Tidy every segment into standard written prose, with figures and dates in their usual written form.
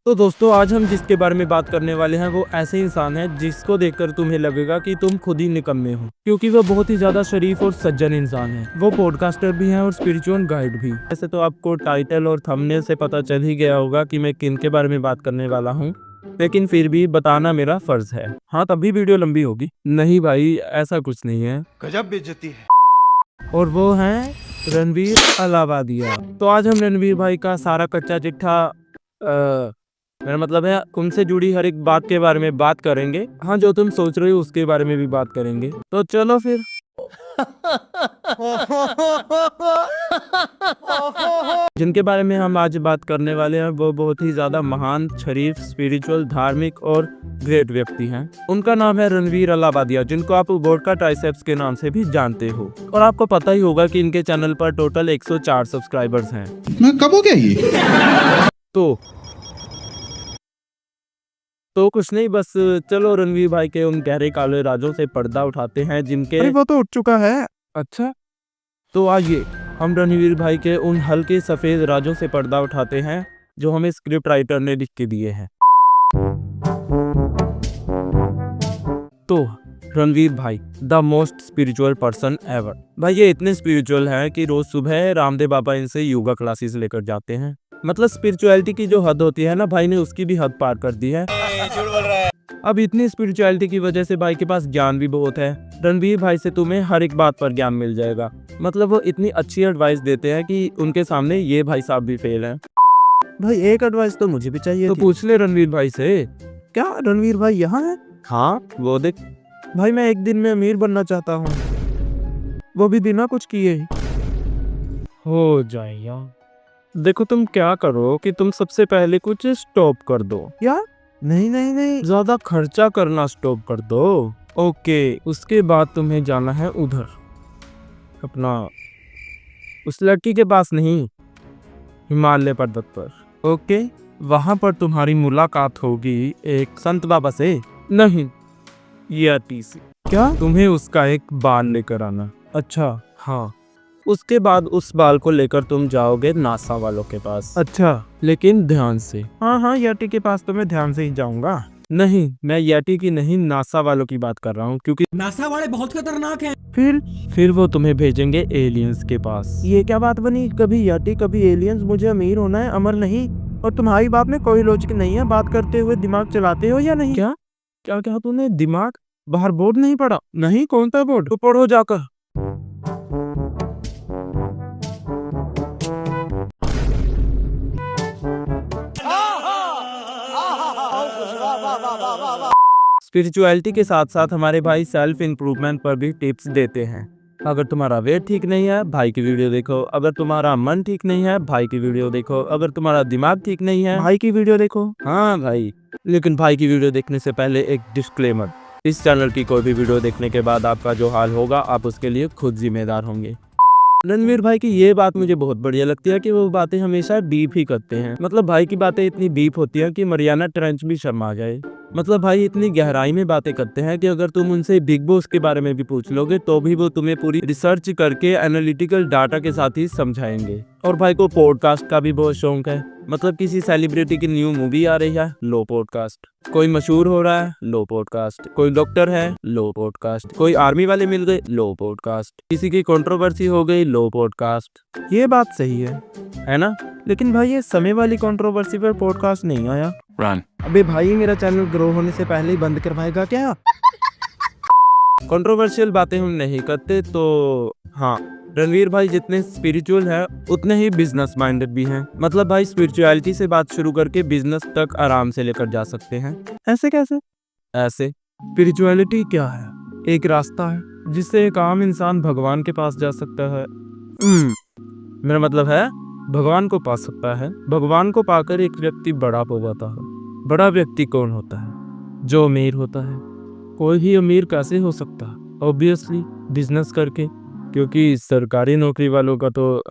तो दोस्तों आज हम जिसके बारे में बात करने वाले हैं वो ऐसे इंसान है जिसको देखकर तुम्हें लगेगा कि तुम खुद ही निकम्मे हो, क्योंकि वो बहुत ही ज्यादा शरीफ और सज्जन इंसान है। वो पॉडकास्टर भी है और स्पिरिचुअल गाइड भी। वैसे तो आपको टाइटल और थंबनेल से पता चल ही गया होगा कि मैं किन के बारे में बात करने वाला हूँ, लेकिन फिर भी बताना मेरा फर्ज है। हाँ, तभी वीडियो लंबी होगी। नहीं भाई, ऐसा कुछ नहीं है। गजब बेइज्जती है। और वो है रणवीर अलाहाबादिया। तो आज हम रणवीर भाई का सारा कच्चा चिट्ठा मेरा मतलब है उनसे जुड़ी हर एक बात के बारे में बात करेंगे। हाँ, जो तुम सोच रहे हो उसके बारे में भी बात करेंगे। तो चलो फिर। जिनके बारे में हम आज बात करने वाले हैं वो बहुत ही ज्यादा महान, शरीफ, स्पिरिचुअल, धार्मिक और ग्रेट व्यक्ति हैं। उनका नाम है रणवीर अलाहाबादिया, जिनको आप वोडका ट्राइसेप्स के नाम से भी जानते हो। और आपको पता ही होगा कि इनके चैनल पर टोटल 104 सब्सक्राइबर्स हैं। मैं कब हो गया ये? तो कुछ नहीं, बस चलो रणवीर भाई के उन गहरे काले राजों से पर्दा उठाते हैं जिनके वो तो उठ चुका है। अच्छा, तो आइए हम रणवीर भाई के उन हल्के सफेद राजों से पर्दा उठाते हैं जो हमें स्क्रिप्ट राइटर ने लिख के दिए हैं। तो रणवीर भाई the most spiritual person ever. भाई ये इतने स्पिरिचुअल हैं कि रोज सुबह रामदेव बाबा इनसे योगा क्लासेस लेकर जाते हैं। मतलब स्पिरिचुअलिटी की जो हद होती है ना, भाई ने उसकी भी हद पार कर दी है। अब इतनी स्पिरिचुअलिटी की वजह से भाई के पास ज्ञान भी बहुत है। रणवीर भाई से तुम्हें हर एक बात पर ज्ञान मिल जाएगा। मतलब वो इतनी अच्छी एडवाइस देते हैं कि उनके सामने ये भाई साहब भी फेल हैं। भाई एक एडवाइस तो मुझे भी चाहिए तो थी। पूछ ले रणवीर भाई से। क्या रणवीर भाई यहाँ है? हाँ, वो देख। भाई मैं एक दिन में अमीर बनना चाहता हूँ, वो भी बिना कुछ किए ही। हो जाएगा। देखो तुम क्या करो कि तुम सबसे पहले कुछ स्टॉप कर दो। क्या? नहीं नहीं नहीं। ज्यादा खर्चा करना स्टॉप कर दो। ओके, उसके बाद तुम्हें जाना है उधर, अपना उस लड़की के पास नहीं, हिमालय पर्वत पर। ओके, वहां पर तुम्हारी मुलाकात होगी एक संत बाबा से। नहीं, यति से। क्या? तुम्हें उसका एक बाल लेकर आना। अच्छा हाँ, उसके बाद उस बाल को लेकर तुम जाओगे नासा वालों के पास। अच्छा। लेकिन ध्यान से। हाँ हाँ, यटी के पास तो मैं ध्यान से ही जाऊंगा। नहीं, मैं यटी की नहीं, नासा वालों की बात कर रहा हूँ, क्योंकि नासा वाले बहुत खतरनाक हैं। फिर वो तुम्हें भेजेंगे एलियंस के पास। ये क्या बात बनी? कभी यटी कभी एलियंस। मुझे अमीर होना है, अमर नहीं। और तुम्हारी बात में कोई लॉजिक नहीं है। बात करते हुए दिमाग चलाते हो या नहीं? क्या क्या क्या तूने दिमाग? बाहर बोर्ड नहीं पढ़ा? नहीं, कौन सा बोर्ड? तो पढ़ो जाकर। स्पिरिचुअलिटी के साथ साथ हमारे भाई सेल्फ इम्प्रूवमेंट पर भी टिप्स देते हैं। अगर तुम्हारा वेट ठीक नहीं है, भाई की वीडियो देखो। अगर तुम्हारा मन ठीक नहीं है, भाई की वीडियो देखो। अगर तुम्हारा दिमाग ठीक नहीं है, भाई की वीडियो देखो। हाँ भाई, लेकिन भाई की वीडियो देखने से पहले एक डिस्क्लेमर। इस चैनल की कोई भी वीडियो देखने के बाद आपका जो हाल होगा आप उसके लिए खुद जिम्मेदार होंगे। रणवीर भाई की ये बात मुझे बहुत बढ़िया लगती है कि वो बातें हमेशा डीप ही करते हैं। मतलब भाई की बातें इतनी डीप होती हैं कि मरियाना ट्रेंच भी शर्मा जाए। मतलब भाई इतनी गहराई में बातें करते हैं कि अगर तुम उनसे बिग बॉस के बारे में भी पूछ लोगे तो भी वो तुम्हें पूरी रिसर्च करके एनालिटिकल डाटा के साथ ही समझाएंगे। और भाई को पॉडकास्ट का भी बहुत शौक है। मतलब किसी सेलिब्रिटी की न्यू मूवी आ रही है, लो पॉडकास्ट। कोई मशहूर हो रहा है, लो पॉडकास्ट। कोई डॉक्टर है, लो पॉडकास्ट। कोई आर्मी वाले मिल गए, लो पॉडकास्ट। किसी की कंट्रोवर्सी हो गई, लो पॉडकास्ट। ये बात सही है ना? लेकिन भाई ये समय वाली कंट्रोवर्सी पर पॉडकास्ट नहीं आया। रन। अबे भाई, मेरा चैनल ग्रो होने से पहले ही बंद करवाएगा क्या? कंट्रोवर्शियल बातें हम नहीं करते। तो हाँ, रणवीर भाई जितने स्पिरिचुअल हैं उतने ही बिजनेस माइंडेड भी हैं। मतलब भाई स्पिरिचुअलिटी से बात शुरू करके बिजनेस तक आराम से लेकर जा सकते हैं। ऐसे कैसे? ऐसे, स्पिरिचुअलिटी क्या है? एक रास्ता है जिससे एक आम इंसान भगवान के पास जा सकता है। मेरा मतलब है भगवान को पा सकता है। भगवान को पाकर एक व्यक्ति बड़ा हो जाता है। बड़ा व्यक्ति कौन होता है? जो अमीर होता है। कोई भी अमीर कैसे हो सकता है? ऑब्वियसली बिजनेस करके, क्योंकि सरकारी नौकरी वालों का तो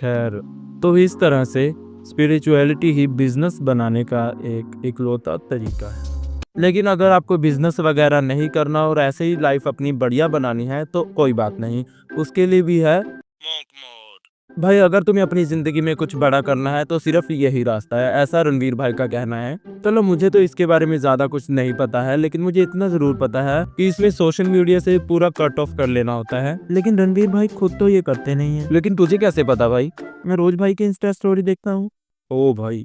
खैर। तो इस तरह से स्पिरिचुअलिटी ही बिजनेस बनाने का एक इकलौता तरीका है। लेकिन अगर आपको बिजनेस वगैरह नहीं करना और ऐसे ही लाइफ अपनी बढ़िया बनानी है तो कोई बात नहीं, उसके लिए भी है मॉन्क मोड। भाई अगर तुम्हें अपनी जिंदगी में कुछ बड़ा करना है तो सिर्फ यही रास्ता है, ऐसा रणवीर भाई का कहना है। चलो मुझे तो इसके बारे में ज्यादा कुछ नहीं पता है, लेकिन मुझे इतना जरूर पता है कि इसमें सोशल मीडिया से पूरा कट ऑफ कर लेना होता है। लेकिन रणवीर भाई खुद तो ये करते नहीं है। लेकिन तुझे कैसे पता भाई? मैं रोज भाई की इंस्टा स्टोरी देखता हूँ। ओ भाई,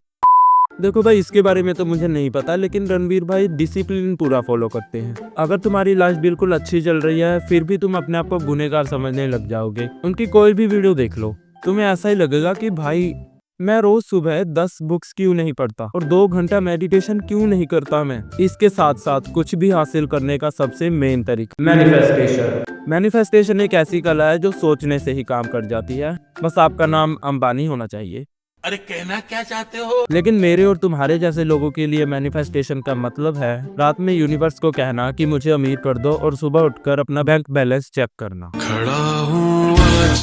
देखो भाई इसके बारे में तो मुझे नहीं पता, लेकिन रणवीर भाई डिसिप्लिन पूरा फॉलो करते हैं। अगर तुम्हारी लाइफ बिल्कुल अच्छी चल रही है फिर भी तुम अपने आप को गुनहगार समझने लग जाओगे। उनकी कोई भी वीडियो देख लो, तुम्हें ऐसा ही लगेगा कि भाई मैं रोज सुबह 10 बुक्स क्यों नहीं पढ़ता और 2 घंटा मेडिटेशन क्यों नहीं करता मैं। इसके साथ साथ कुछ भी हासिल करने का सबसे मेन तरीका मैनिफेस्टेशन। मैनिफेस्टेशन एक ऐसी कला है जो सोचने से ही काम कर जाती है। बस आपका नाम अंबानी होना चाहिए। अरे कहना क्या चाहते हो? लेकिन मेरे और तुम्हारे जैसे लोगों के लिए मैनिफेस्टेशन का मतलब है रात में यूनिवर्स को कहना कि मुझे अमीर कर दो और सुबह उठकर अपना बैंक बैलेंस चेक करना। खड़ा हूँ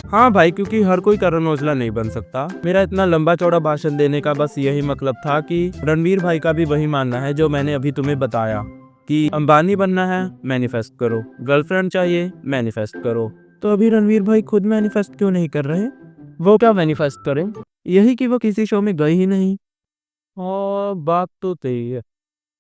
हाँ भाई, क्योंकि हर कोई करण औजला नहीं बन सकता। मेरा इतना लंबा चौड़ा भाषण देने का बस यही मतलब था कि रणवीर भाई का भी वही मानना है जो मैंने अभी तुम्हें बताया कि अंबानी बनना है मैनिफेस्ट करो, गर्लफ्रेंड चाहिए मैनिफेस्ट करो। तो अभी रणवीर भाई खुद मैनिफेस्ट क्यों नहीं कर रहे? वो क्या मैनिफेस्ट करें? यही कि वो किसी शो में गए ही नहीं। और बात तो सही है।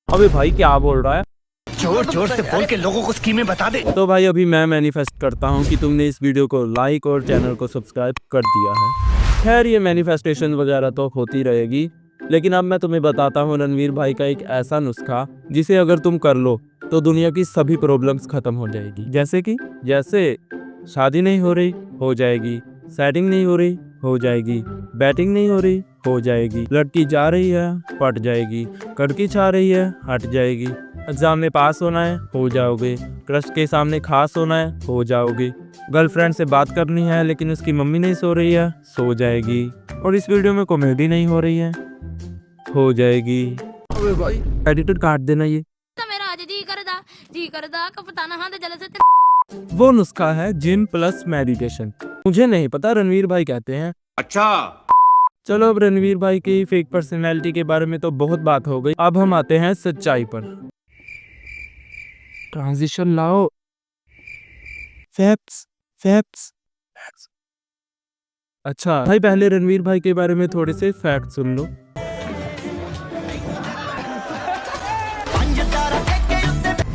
अबे भाई क्या बोल रहा है? जोर जोर से बोल के लोगों को स्कीमें बता दे। तो भाई अभी मैं मैनिफेस्ट करता हूँ कि तुमने इस वीडियो को लाइक और चैनल को सब्सक्राइब कर दिया है। खैर ये मैनिफेस्टेशन वगैरह तो होती रहेगी, लेकिन अब मैं तुम्हें बताता हूँ रणवीर भाई का एक ऐसा नुस्खा जिसे अगर तुम कर लो तो दुनिया की सभी प्रॉब्लम्स खत्म हो जाएगी। जैसे शादी नहीं हो रही, हो जाएगी। सेटिंग नहीं हो रही, हो जाएगी। बैटिंग नहीं हो रही, हो जाएगी। लड़की जा रही है, पट जाएगी। कड़की छा रही है, हट जाएगी। एग्जाम में पास होना है, हो जाओगे। क्रश के सामने खास होना है, हो जाओगे। गर्लफ्रेंड से बात करनी है लेकिन उसकी मम्मी नहीं सो रही है, सो जाएगी। और इस वीडियो में कॉमेडी नहीं हो रही है, हो जाएगी। अबे भाई एडिटर काट देना ये। मेरा आज जी करदा कप्तान हां दे जले से वो नुस्खा है जिम प्लस मेडिटेशन। मुझे नहीं पता, रणवीर भाई कहते हैं। अच्छा चलो अब रणवीर भाई की फेक पर्सनैलिटी के बारे में तो बहुत बात हो गई, अब हम आते हैं सच्चाई पर। ट्रांजिशन लाओ। फैक्ट्स। अच्छा भाई पहले रणवीर भाई के बारे में थोड़े से फैक्ट सुन लो।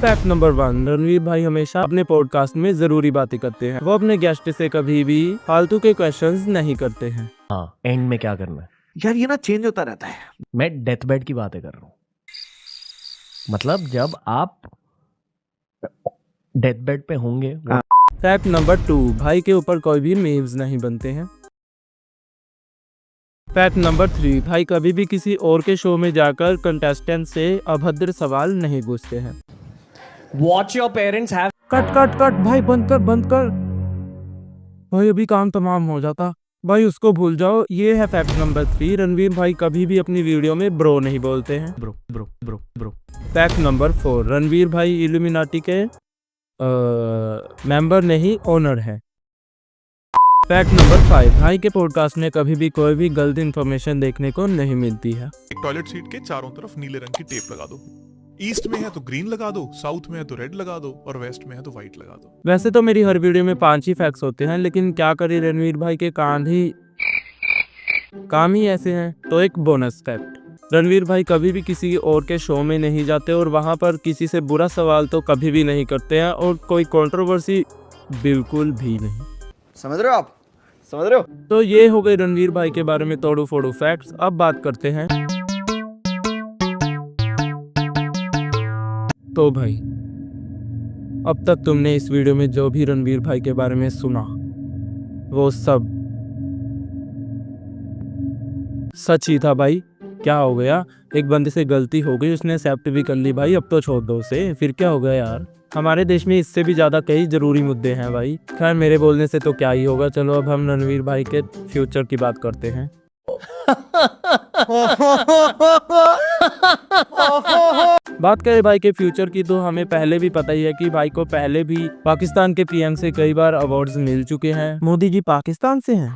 फैक्ट नंबर 1, रणवीर भाई हमेशा अपने पॉडकास्ट में जरूरी बातें करते हैं। वो अपने गेस्ट से कभी भी फालतू के क्वेश्चंस नहीं करते हैं। हाँ, एंड में क्या करना है? यार ये ना चेंज होता रहता है। मैं डेथ बेड की बातें कर रहा हूँ। मतलब जब आप डेथ बेड पे होंगे फैक्ट नंबर 2, भाई के ऊपर कोई भी मीम्स नहीं बनते हैं। फैक्ट नंबर 3, भाई कभी भी किसी और के शो में जाकर कंटेस्टेंट से अभद्र सवाल नहीं पूछते हैं। Watch your parents have cut भाई, बंद कर। भाई अभी काम तमाम हो जाता। भाई उसको भूल जाओ। ये है फैक्ट नंबर 3, रणवीर भाई कभी भी अपनी वीडियो में ब्रो नहीं बोलते हैं। ब्रो। फैक्ट नंबर 4, रणवीर भाई इल्यूमिनाटी के मेंबर नहीं ओनर है। फैक्ट नंबर 5, भाई के पॉडकास्ट में कभी भी कोई भी गलत इन्फॉर्मेशन देखने को नहीं मिलती है। एक टॉयलेट सीट के चारों तरफ नीले रंग की टेप लगा दो। ईस्ट में है तो ग्रीन लगा दो, साउथ में है तो रेड लगा दो और वेस्ट में है तो व्हाइट लगा दो। वैसे तो मेरी हर वीडियो में 5 ही फैक्ट्स होते हैं, लेकिन क्या करें रणवीर भाई के काम ही ऐसे हैं। तो एक बोनस फैक्ट, रणवीर भाई कभी भी किसी और के शो में नहीं जाते और वहां पर किसी से बुरा सवाल तो कभी भी नहीं करते हैं और कोई कंट्रोवर्सी बिल्कुल भी नहीं। समझ रहे हो आप? समझ रहे हो? तो ये हो गए रणवीर भाई के बारे में तोड़ू फोड़ू फैक्ट्स। अब बात करते हैं। तो भाई अब तक तुमने इस वीडियो में जो भी रणवीर भाई के बारे में सुना वो सब सच ही था भाई। क्या हो गया, एक बंदे से गलती हो गई, उसने एक्सेप्ट भी कर ली भाई, अब तो छोड़ दो उसे। फिर क्या हो गया यार, हमारे देश में इससे भी ज्यादा कई जरूरी मुद्दे हैं भाई। खैर मेरे बोलने से तो क्या ही होगा। चलो अब हम रणवीर भाई के फ्यूचर की बात करते हैं। बात करें भाई के फ्यूचर की तो हमें पहले भी पता ही है कि भाई को पहले भी पाकिस्तान के पीएम से कई बार अवार्ड्स मिल चुके हैं। मोदी जी पाकिस्तान से हैं।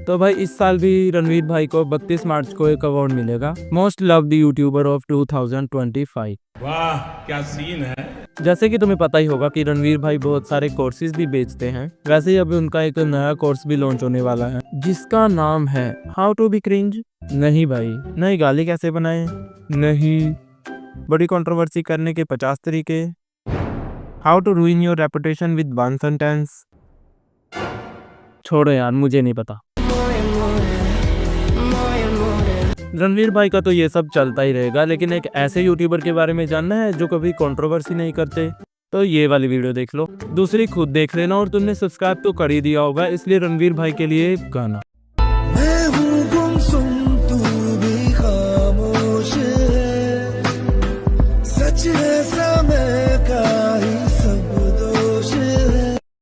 तो भाई इस साल भी रणवीर भाई को 32 मार्च को एक अवार्ड मिलेगा, मोस्ट लव्ड यूट्यूबर ऑफ 2025। वाह क्या सीन है। जैसे कि तुम्हें पता ही होगा कि रणवीर भाई बहुत सारे कोर्सेज भी बेचते हैं। वैसे ही अभी उनका एक नया कोर्स भी लॉन्च होने वाला है जिसका नाम है हाउ टू बी क्रिंज। नहीं भाई, नहीं गाली कैसे बनाए, नहीं बड़ी कंट्रोवर्सी करने के 50 तरीके, how to ruin your reputation with one sentence. छोड़ो यार, मुझे नहीं पता। रणवीर भाई का तो ये सब चलता ही रहेगा, लेकिन एक ऐसे यूट्यूबर के बारे में जानना है जो कभी कंट्रोवर्सी नहीं करते, तो ये वाली वीडियो देख लो। दूसरी खुद देख लेना, और तुमने सब्सक्राइब तो कर ही दिया होगा, इसलिए रणवीर भाई के लिए गाना।